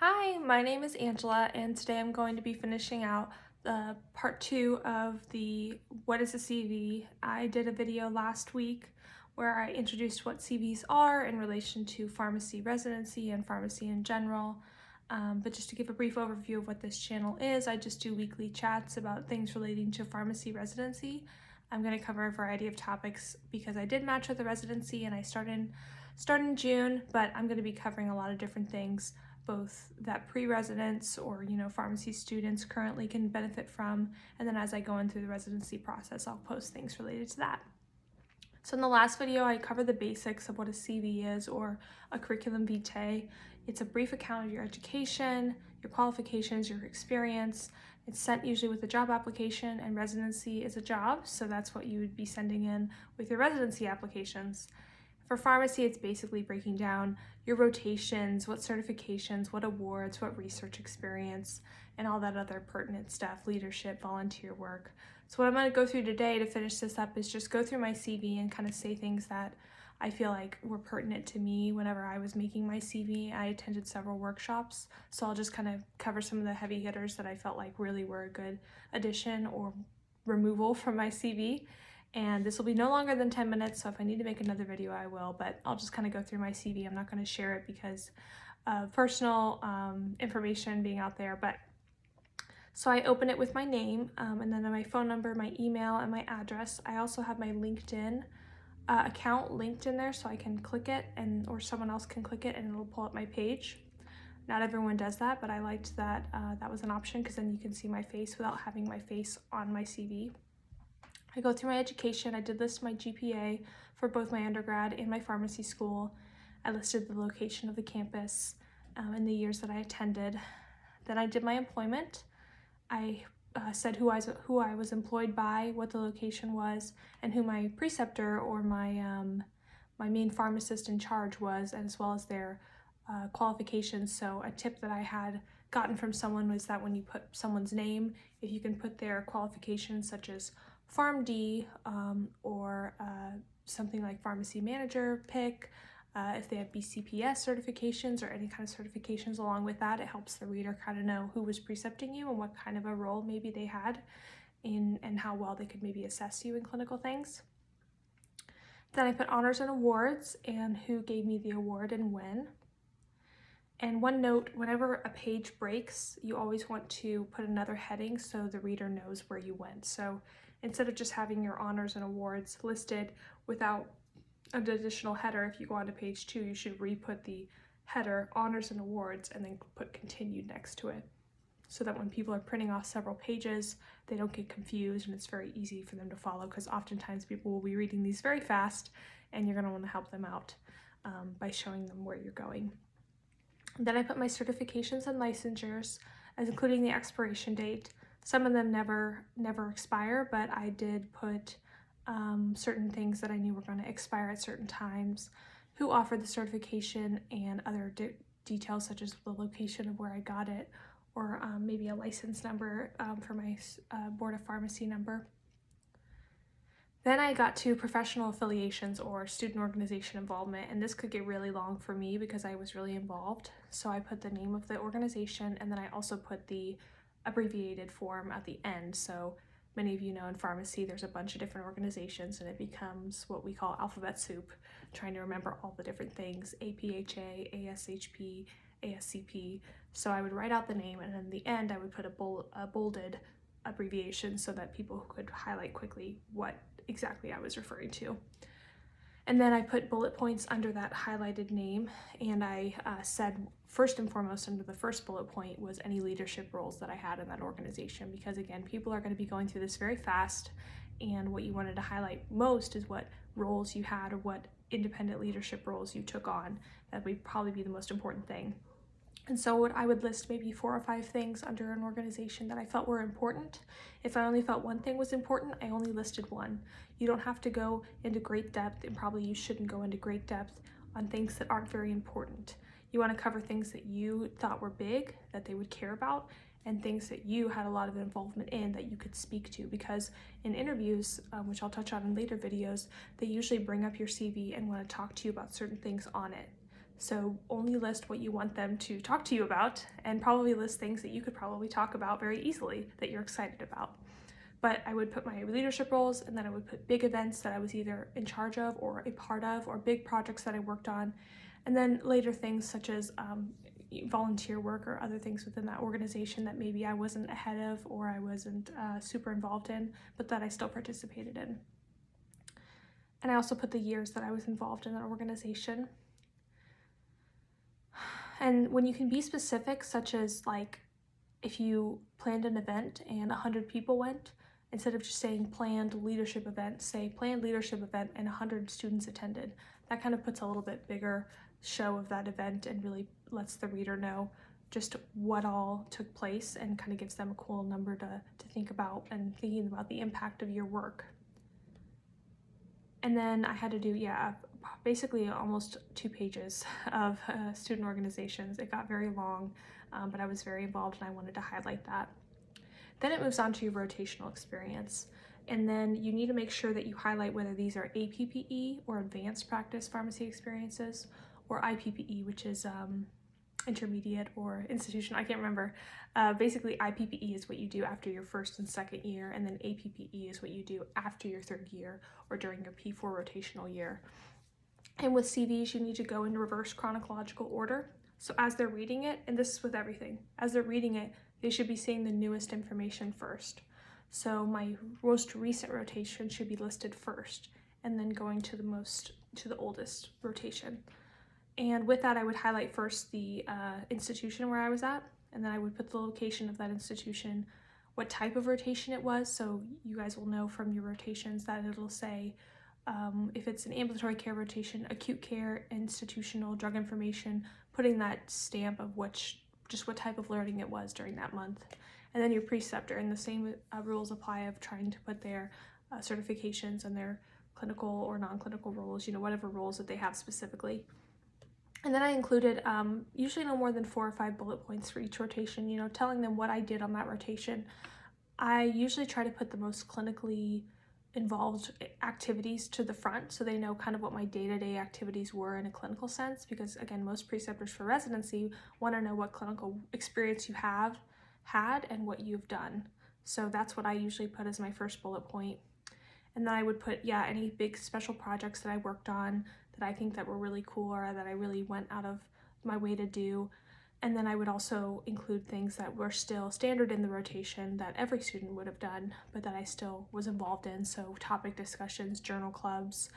Hi, my name is Angela, and today I'm going to be finishing out the part 2 of the What is a CV? I did a video last week where I introduced what CVs are in relation to pharmacy residency and pharmacy in general. But just to give a brief overview of what this channel is, I just do weekly chats about things relating to pharmacy residency. I'm going to cover a variety of topics because I did match with the residency and I start in June, but I'm going to be covering a lot of different things, both that pre-residents or pharmacy students currently can benefit from, and then as I go in through the residency process I'll post things related to that. So in the last video I covered the basics of what a CV is, or a curriculum vitae. It's a brief account of your education, your qualifications, your experience. It's sent usually with a job application, and residency is a job, so that's what you would be sending in with your residency applications. For pharmacy, it's basically breaking down your rotations, what certifications, what awards, what research experience, and all that other pertinent stuff, leadership, volunteer work. So what I'm going to go through today to finish this up is just go through my CV and kind of say things that I feel like were pertinent to me whenever I was making my CV. I attended several workshops, so I'll just kind of cover some of the heavy hitters that I felt like really were a good addition or removal from my CV. And this will be no longer than 10 minutes, so if I need to make another video, I will, but I'll just kind of go through my CV. I'm not going to share it because of personal information being out there, but so I open it with my name, and then my phone number, my email, and my address. I also have my LinkedIn account linked in there, so I can click it, or someone else can click it, and it'll pull up my page. Not everyone does that, but I liked that that was an option, because then you can see my face without having my face on my CV. I go through my education. I did list my GPA for both my undergrad and my pharmacy school. I listed the location of the campus and the years that I attended. Then I did my employment. I said who I was employed by, what the location was, and who my preceptor or my main pharmacist in charge was, as well as their qualifications. So a tip that I had gotten from someone was that when you put someone's name, if you can put their qualifications such as PharmD or something like pharmacy manager pick, if they have BCPS certifications or any kind of certifications along with that, it helps the reader kind of know who was precepting you and what kind of a role maybe they had and how well they could maybe assess you in clinical things. Then I put honors and awards and who gave me the award and when. And one note, whenever a page breaks, you always want to put another heading so the reader knows where you went. So instead of just having your honors and awards listed without an additional header, if you go on to page 2, you should re-put the header honors and awards and then put continued next to it, so that when people are printing off several pages, they don't get confused and it's very easy for them to follow, because oftentimes people will be reading these very fast and you're going to want to help them out by showing them where you're going. Then I put my certifications and licensures, as including the expiration date. Some of them never expire, but I did put certain things that I knew were going to expire at certain times, who offered the certification, and other details such as the location of where I got it, or maybe a license number for my Board of Pharmacy number. Then I got to professional affiliations or student organization involvement, and this could get really long for me because I was really involved. So I put the name of the organization, and then I also put the abbreviated form at the end. So many of you know in pharmacy there's a bunch of different organizations and it becomes what we call alphabet soup, trying to remember all the different things: APHA, ASHP, ASCP. So I would write out the name, and in the end I would put a bolded abbreviation so that people could highlight quickly what exactly I was referring to. And then I put bullet points under that highlighted name, and I said first and foremost under the first bullet point was any leadership roles that I had in that organization, because again, people are going to be going through this very fast, and what you wanted to highlight most is what roles you had or what independent leadership roles you took on. That would probably be the most important thing. And so I would list maybe 4 or 5 things under an organization that I felt were important. If I only felt one thing was important, I only listed one. You don't have to go into great depth, and probably you shouldn't go into great depth on things that aren't very important. You want to cover things that you thought were big, that they would care about, and things that you had a lot of involvement in that you could speak to, because in interviews, which I'll touch on in later videos, they usually bring up your CV and want to talk to you about certain things on it. So only list what you want them to talk to you about, and probably list things that you could probably talk about very easily that you're excited about. But I would put my leadership roles, and then I would put big events that I was either in charge of or a part of, or big projects that I worked on. And then later things such as volunteer work or other things within that organization that maybe I wasn't ahead of or I wasn't super involved in, but that I still participated in. And I also put the years that I was involved in that organization. And when you can be specific, such as like if you planned an event and 100 people went, instead of just saying planned leadership event, say planned leadership event and 100 students attended. That kind of puts a little bit bigger show of that event and really lets the reader know just what all took place and kind of gives them a cool number to think about and thinking about the impact of your work. And then I had to do, basically almost 2 pages of student organizations. It got very long, but I was very involved and I wanted to highlight that. Then it moves on to your rotational experience. And then you need to make sure that you highlight whether these are APPE or advanced practice pharmacy experiences, or IPPE, which is intermediate or institutional, I can't remember. Basically IPPE is what you do after your first and second year, and then APPE is what you do after your third year or during your P4 rotational year. And with CVs, you need to go in reverse chronological order. So as they're reading it, and this is with everything, as they're reading it, they should be seeing the newest information first. So my most recent rotation should be listed first, and then going to the oldest rotation. And with that, I would highlight first the institution where I was at, and then I would put the location of that institution, what type of rotation it was, so you guys will know from your rotations that it'll say if it's an ambulatory care rotation, acute care, institutional, drug information, putting that stamp of what type of learning it was during that month. And then your preceptor, and the same rules apply of trying to put their certifications and their clinical or non-clinical roles, whatever roles that they have specifically. And then I included usually no more than 4 or 5 bullet points for each rotation, telling them what I did on that rotation. I usually try to put the most clinically involved activities to the front so they know kind of what my day-to-day activities were in a clinical sense, because again, most preceptors for residency want to know what clinical experience you have had and what you've done. So that's what I usually put as my first bullet point. And then I would put, any big special projects that I worked on that I think that were really cool or that I really went out of my way to do. And then I would also include things that were still standard in the rotation that every student would have done, but that I still was involved in. So topic discussions, journal clubs,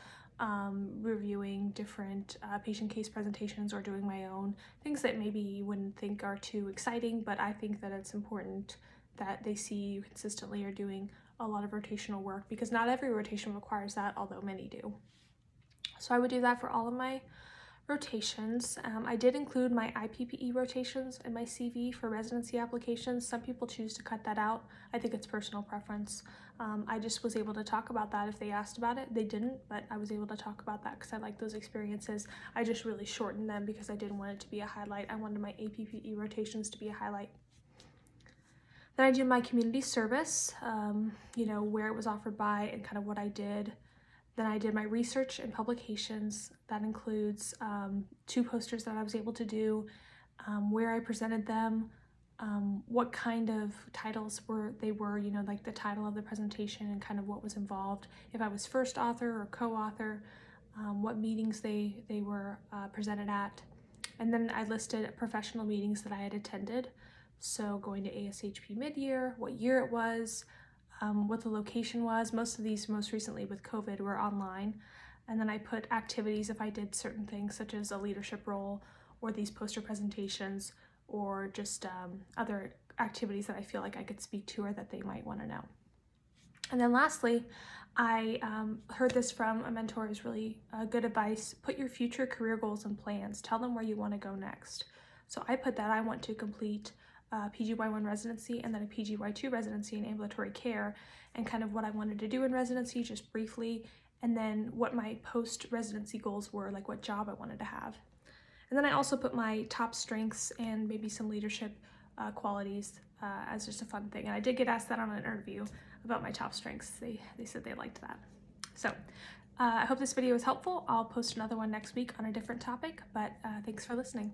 reviewing different patient case presentations, or doing my own things that maybe you wouldn't think are too exciting, but I think that it's important that they see you consistently are doing a lot of rotational work, because not every rotation requires that, although many do. So I would do that for all of my rotations. I did include my IPPE rotations in my CV for residency applications. Some people choose to cut that out. I think it's personal preference. I just was able to talk about that if they asked about it. They didn't, but I was able to talk about that because I like those experiences. I just really shortened them because I didn't want it to be a highlight. I wanted my APPE rotations to be a highlight. Then I did my community service, where it was offered by and kind of what I did. Then I did my research and publications. That includes 2 posters that I was able to do, where I presented them, what kind of titles they were, like the title of the presentation and kind of what was involved, if I was first author or co-author, what meetings they were presented at. And then I listed professional meetings that I had attended. So going to ASHP mid-year, what year it was, what the location was. Most of these, most recently with COVID, were online. And then I put activities if I did certain things, such as a leadership role or these poster presentations, or just other activities that I feel like I could speak to or that they might want to know. And then lastly, I heard this from a mentor, is really good advice. Put your future career goals and plans. Tell them where you want to go next. So I put that I want to complete PGY1 residency and then a PGY2 residency in ambulatory care, and kind of what I wanted to do in residency just briefly, and then what my post-residency goals were, like what job I wanted to have. And then I also put my top strengths and maybe some leadership qualities as just a fun thing. And I did get asked that on an interview about my top strengths. They said they liked that. So I hope this video was helpful. I'll post another one next week on a different topic, but thanks for listening.